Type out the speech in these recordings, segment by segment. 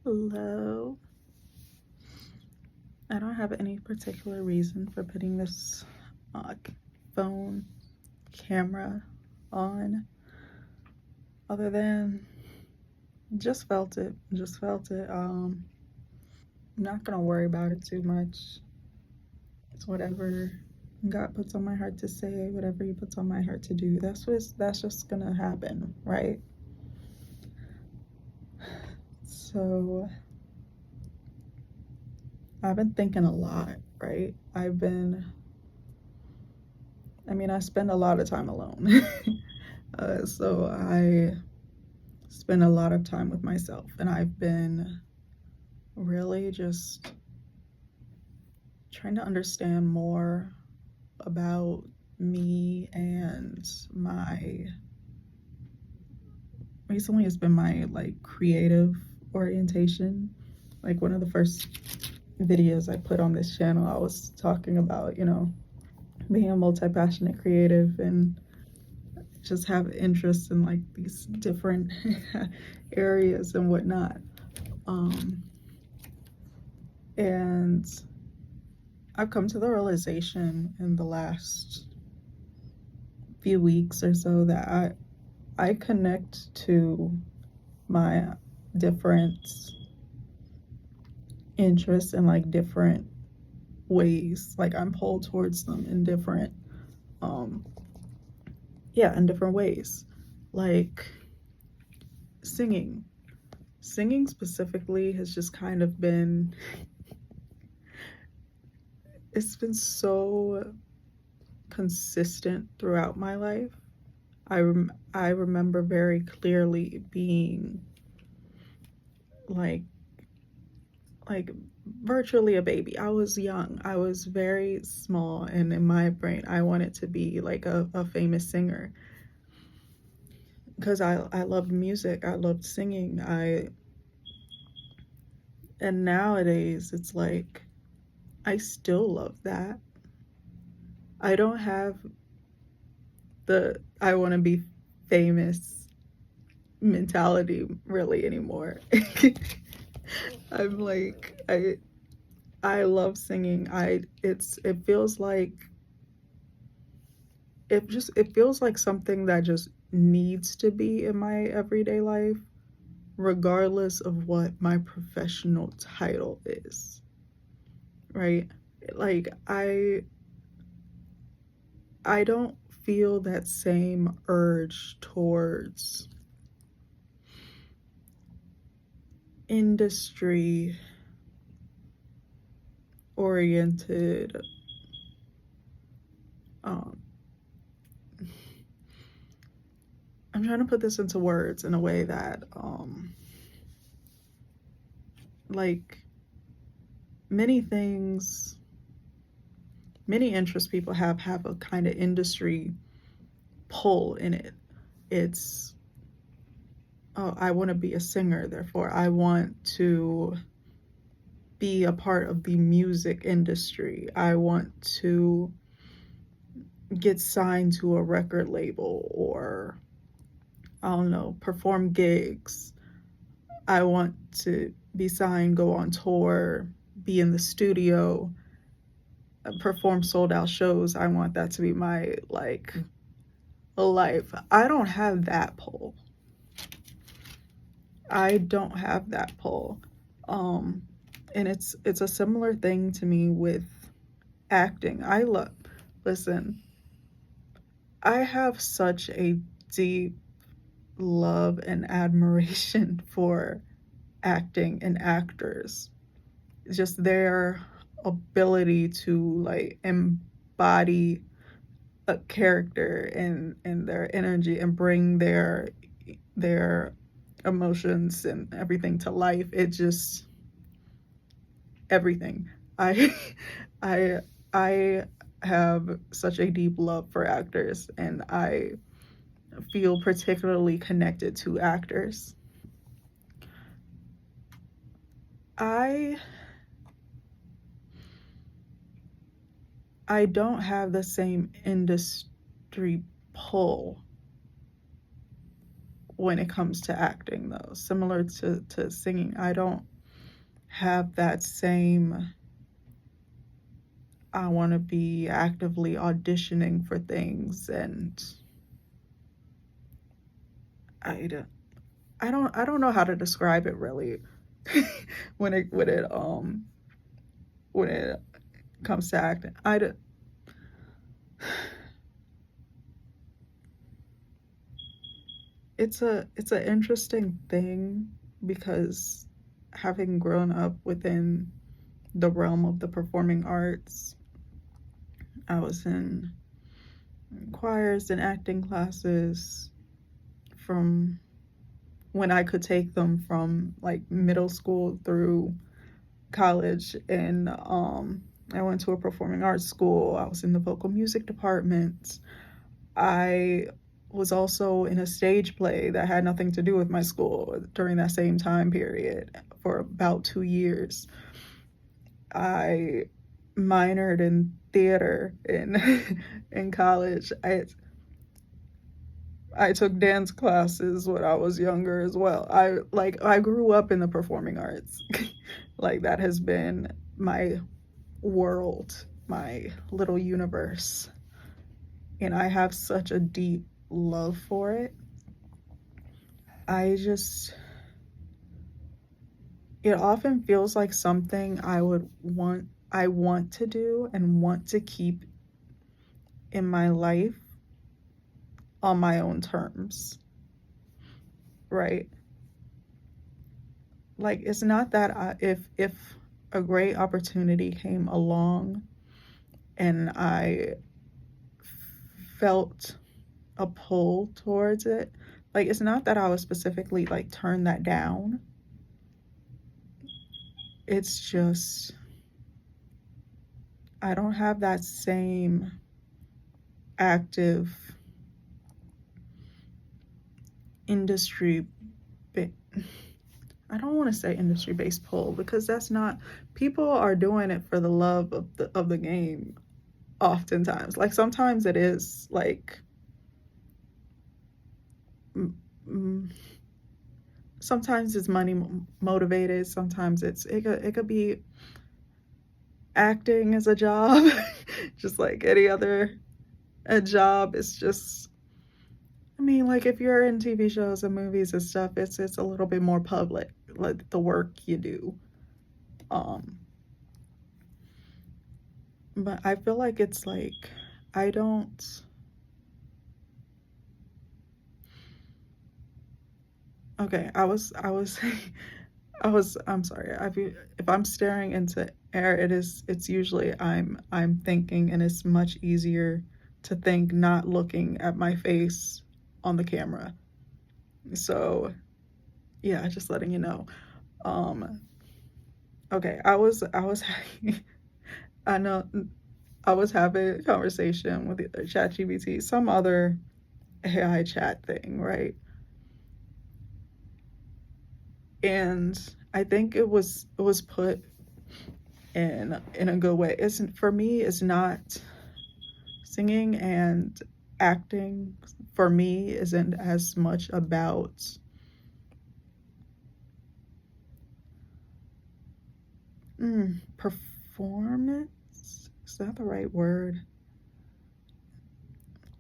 Hello. I don't have any particular reason for putting this uh, phone camera on other than just felt it. Just felt it. I'm not gonna worry about it too much. It's whatever God puts on my heart to say, whatever He puts on my heart to do. That's just gonna happen, right? So I've been thinking a lot, right? I spend a lot of time alone. So I spend a lot of time with myself, and I've been really just trying to understand more about me and my recently it's been my like creative orientation. Like one of the first videos I put on this channel, I was talking about, being a multi-passionate creative and just have interests in like these different areas and whatnot. Um, and I've come to the realization in the last few weeks or so that I connect to my different interests in like different ways. Like I'm pulled towards them in different um in different ways. Like singing. Singing specifically has just kind of been it's been so consistent throughout my life. I remember very clearly being like like virtually a baby. I was young. I was very small, and in my brain, I wanted to be like a famous singer because I loved music. I loved singing. I and nowadays it's like I still love that. I don't have the I want to be famous mentality really anymore. I'm like I love singing. It feels like it feels like something that just needs to be in my everyday life regardless of what my professional title is, right? Like I don't feel that same urge towards industry oriented um I'm trying to put this into words in a way that like many things many interests people have a kind of industry pull in it. It's oh, I want to be a singer, therefore I want to be a part of the music industry. I want to get signed to a record label or I don't know, perform gigs. I want to be signed, go on tour, be in the studio, perform sold out shows. I want that to be my like life. I don't have that pull. I don't have that pull. Um and it's a similar thing to me with acting. I love listen, I have such a deep love and admiration for acting and actors. Just their ability to like embody a character and their energy and bring their emotions and everything to life. It just everything. I I I have such a deep love for actors and I feel particularly connected to actors. I I don't have the same industry pull when it comes to acting though. Similar to singing, I don't have that same, I want to be actively auditioning for things, and I don't, I don't know how to describe it really when it comes to acting. It's an interesting thing because having grown up within the realm of the performing arts, I was in choirs and acting classes from when I could take them, from like middle school through college. And I went to a performing arts school. I was in the vocal music department. I was also in a stage play that had nothing to do with my school during that same time period for about 2 years. I minored in theater in college. I took dance classes when I was younger as well. I grew up in the performing arts. Like that has been my world, my little universe. And I have such a deep love for it. I just it often feels like something I want to do and want to keep in my life on my own terms, right? Like it's not that if a great opportunity came along and I felt a pull towards it, like it's not that I would specifically like turn that down. It's just I don't have that same active industry I don't want to say industry based pull, because that's not, people are doing it for the love of the game oftentimes. Like sometimes it is like sometimes it's money motivated, sometimes it could be acting as a job just like any other a job. It's just, I mean, like if you're in TV shows and movies and stuff, it's a little bit more public, like the work you do. Um, but I feel like it's like I don't. Okay, I'm sorry. If I'm staring into air, it's usually I'm thinking, and it's much easier to think not looking at my face on the camera. So yeah, just letting you know. Um, okay, I was I know I was having a conversation with either ChatGPT, some other AI chat thing, right? And I think it was put in a good way. Isn't for me, it's not singing and acting for me isn't as much about performance. Is that the right word?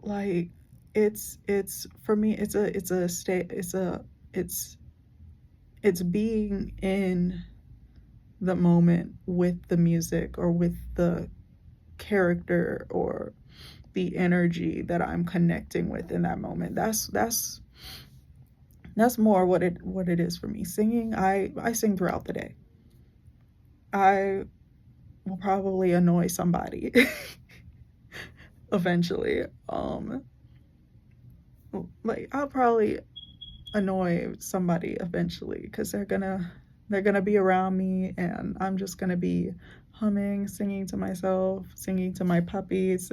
Like it's for me it's a state it's it's being in the moment with the music or with the character or the energy that I'm connecting with in that moment. That's more what it is for me. Singing, I sing throughout the day. I will probably annoy somebody eventually. Like I'll probably annoy somebody eventually because they're gonna be around me, and I'm just gonna be humming, singing to myself, singing to my puppies,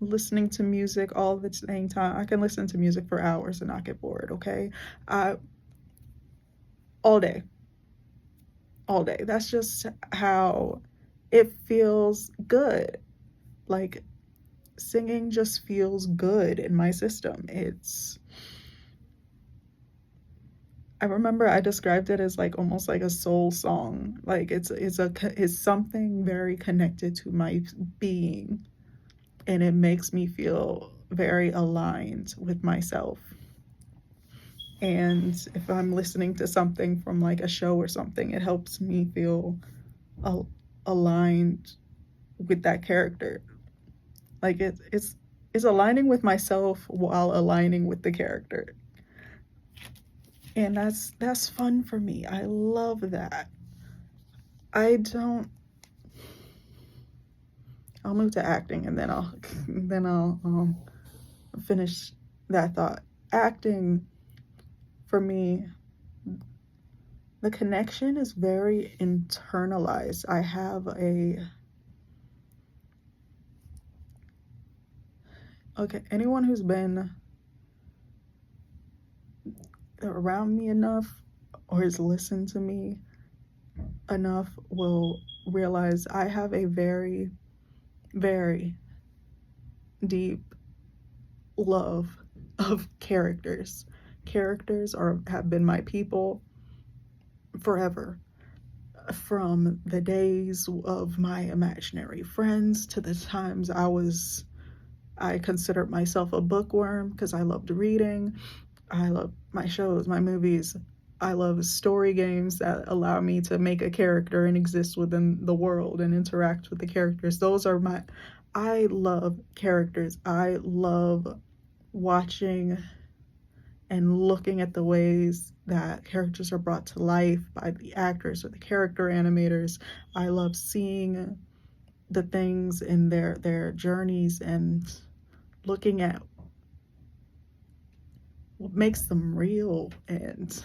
listening to music all at the same time. I can listen to music for hours and not get bored. Okay, I all day, all day. That's just how it feels good. Like singing just feels good in my system. I remember I described it as like almost like a soul song. Like it's something very connected to my being, and it makes me feel very aligned with myself. And if I'm listening to something from like a show or something, it helps me feel al- aligned with that character. Like it's aligning with myself while aligning with the character. And that's fun for me. I love that. I don't I'll move to acting and then I'll finish that thought. Acting for me, the connection is very internalized. I have a okay, anyone who's been around me enough or has listened to me enough will realize I have a very, very deep love of characters. Characters have been my people forever. From the days of my imaginary friends to the times I considered myself a bookworm because I loved reading. I love my shows, my movies. I love story games that allow me to make a character and exist within the world and interact with the characters. I love characters. I love watching and looking at the ways that characters are brought to life by the actors or the character animators. I love seeing the things in their journeys and looking at what makes them real. And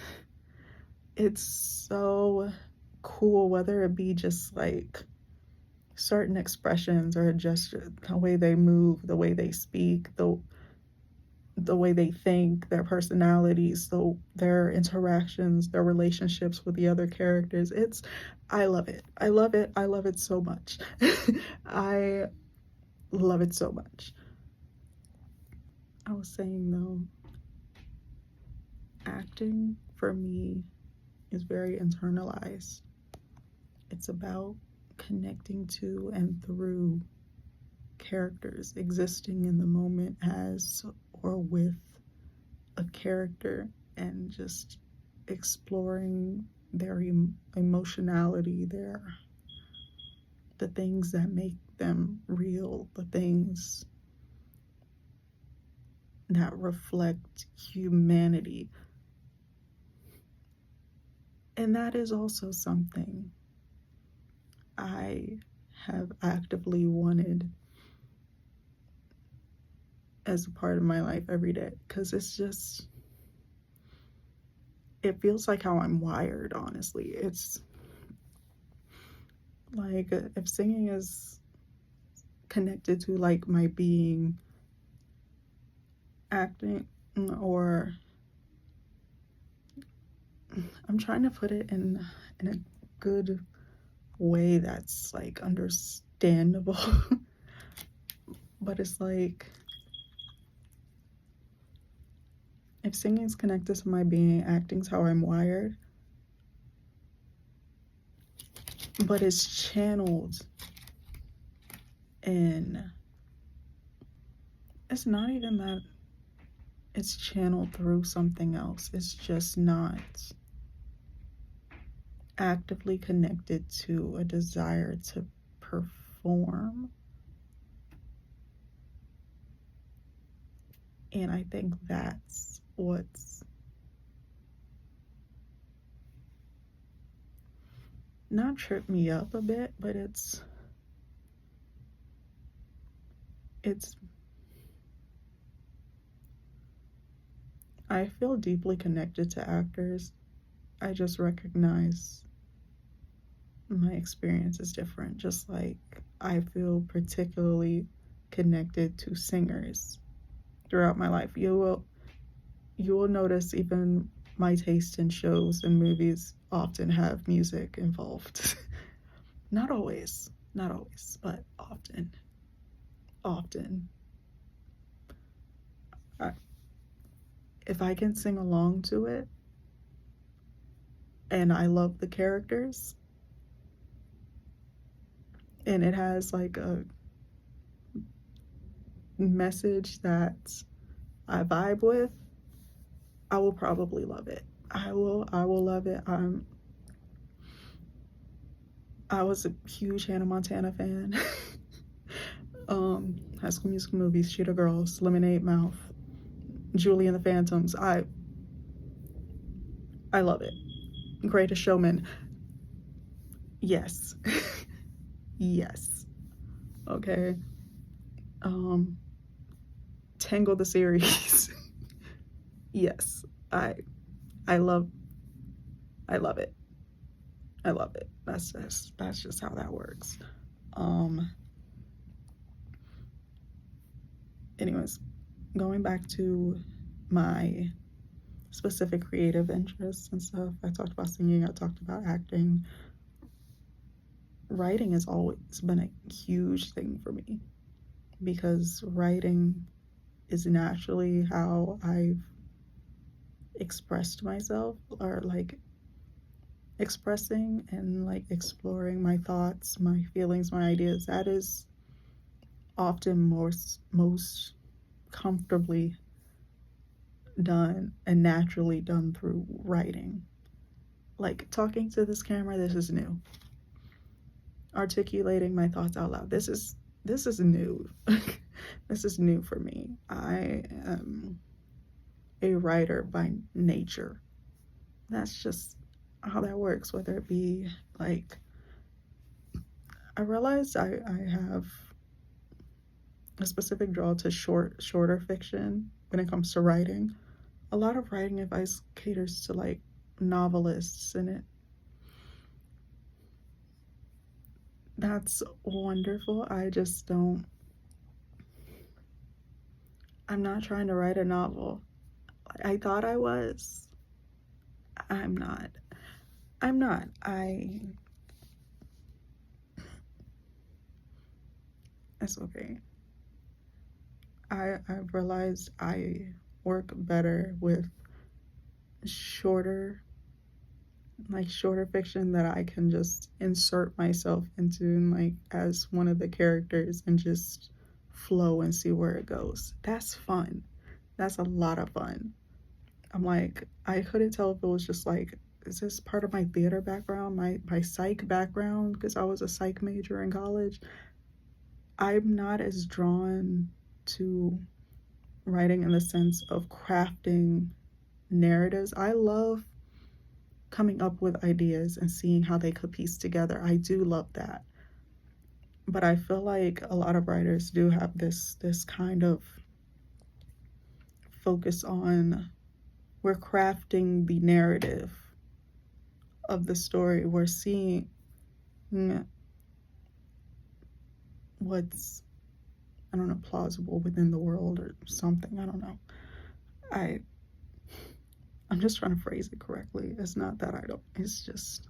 it's so cool, whether it be just like certain expressions or gesture, the way they move, the way they speak, the way they think, their personalities, their interactions, their relationships with the other characters. I love it. I love it. I love it so much. I love it so much. I was saying though, acting for me is very internalized. It's about connecting to and through characters, existing in the moment as or with a character and just exploring their emotionality, the things that make them real, the things that reflect humanity. And that is also something I have actively wanted as a part of my life every day, because it feels like how I'm wired, honestly. It's like if singing is connected to like my being, acting, or I'm trying to put it in a good way that's like understandable. But it's like if singing's connected to my being, acting's how I'm wired, but it's channeled in, it's not even that it's channeled through something else. It's just not actively connected to a desire to perform. And I think that's what's not tripped me up a bit, but it's I feel deeply connected to actors. I just recognize my experience is different, just like I feel particularly connected to singers throughout my life. You will notice even my taste in shows and movies often have music involved. Not always, but often. Often. I, if I can sing along to it, and I love the characters, and it has like a message that I vibe with, I will probably love it. I will love it. I was a huge Hannah Montana fan. High School Musical movies, Cheetah Girls, Lemonade Mouth, Julie and the Phantoms. I love it. Greatest Showman. Yes. Yes. Okay. Um, Tangle the series. Yes. I I love I love it. I love it. That's just how that works. Um anyways, going back to my specific creative interests and stuff. I talked about singing, I talked about acting. Writing has always been a huge thing for me because writing is naturally how I've expressed myself, or like expressing and like exploring my thoughts, my feelings, my ideas. That is often most comfortably done and naturally done through writing. Like talking to this camera, this is new. Articulating my thoughts out loud, this is new. This is new for me. I am a writer by nature. That's just how that works. Whether it be like, I realized I have a specific draw to shorter fiction when it comes to writing. A lot of writing advice caters to like novelists, and that's wonderful. I just don't. I'm not trying to write a novel. I thought I was. I'm not. I'm not. It's okay. I've realized I work better with shorter, like shorter fiction that I can just insert myself into, and like as one of the characters, and just flow and see where it goes. That's fun. That's a lot of fun. I'm like, I couldn't tell if it was just like, is this part of my theater background, my psych background, because I was a psych major in college. I'm not as drawn to writing in the sense of crafting narratives. I love coming up with ideas and seeing how they could piece together. I do love that. But I feel like a lot of writers do have this kind of focus on, we're crafting the narrative of the story. We're seeing what's, I don't know, plausible within the world or something. I don't know. I'm just trying to phrase it correctly. It's not that I don't, it's just,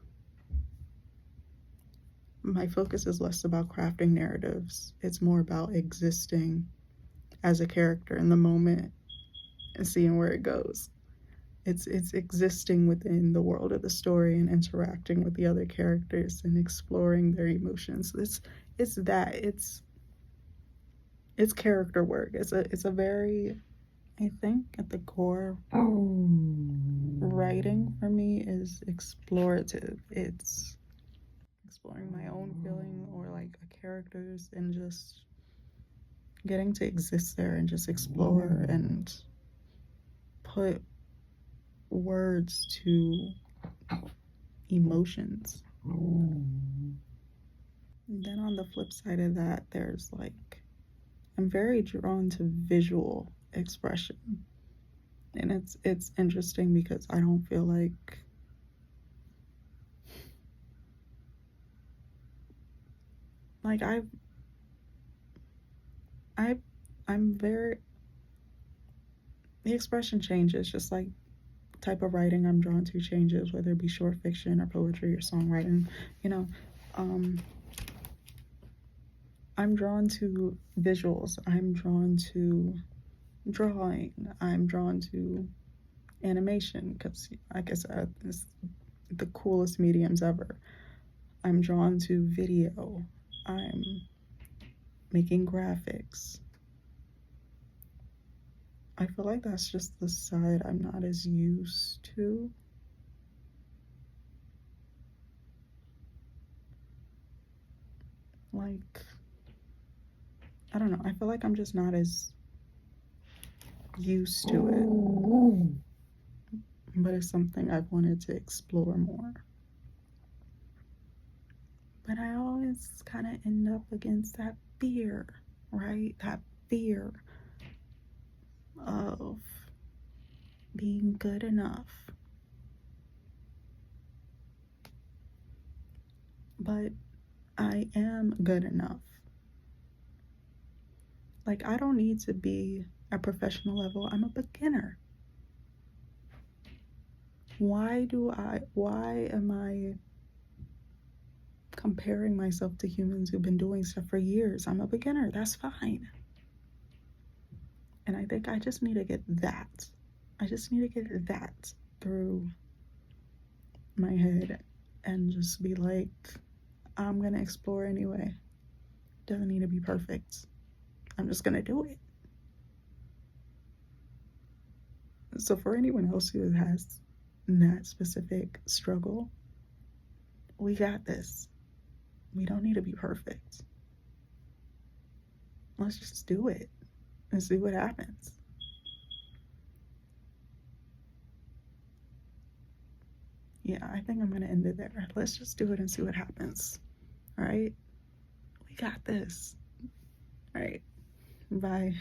my focus is less about crafting narratives. It's more about existing as a character in the moment and seeing where it goes. It's existing within the world of the story and interacting with the other characters and exploring their emotions. It's character work. It's a very, I think at the core, writing for me is explorative. It's exploring my own feeling or like a character's, and just getting to exist there and just explore and put words to emotions. And then on the flip side of that, there's like, I'm very drawn to visual expression. And it's interesting because I don't feel like I'm very, the expression changes, just like type of writing I'm drawn to changes, whether it be short fiction or poetry or songwriting, you know. I'm drawn to visuals. I'm drawn to drawing. I'm drawn to animation because, like I said, the coolest mediums ever. I'm drawn to video. I'm making graphics. I feel like that's just the side I'm not as used to. Like, I don't know. I feel like I'm just not as used to it. But it's something I've wanted to explore more. But I always kind of end up against that fear, right? That fear of being good enough. But I am good enough. Like, I don't need to be at professional level. I'm a beginner. Why am I comparing myself to humans who've been doing stuff for years? I'm a beginner. That's fine. And I think I just need to get that. I just need to get that through my head and just be like, I'm gonna explore anyway. Doesn't need to be perfect. I'm just gonna do it. So for anyone else who has that specific struggle, we got this. We don't need to be perfect. Let's just do it and see what happens. Yeah, I think I'm gonna end it there. Let's just do it and see what happens. All right? We got this. All right. Bye.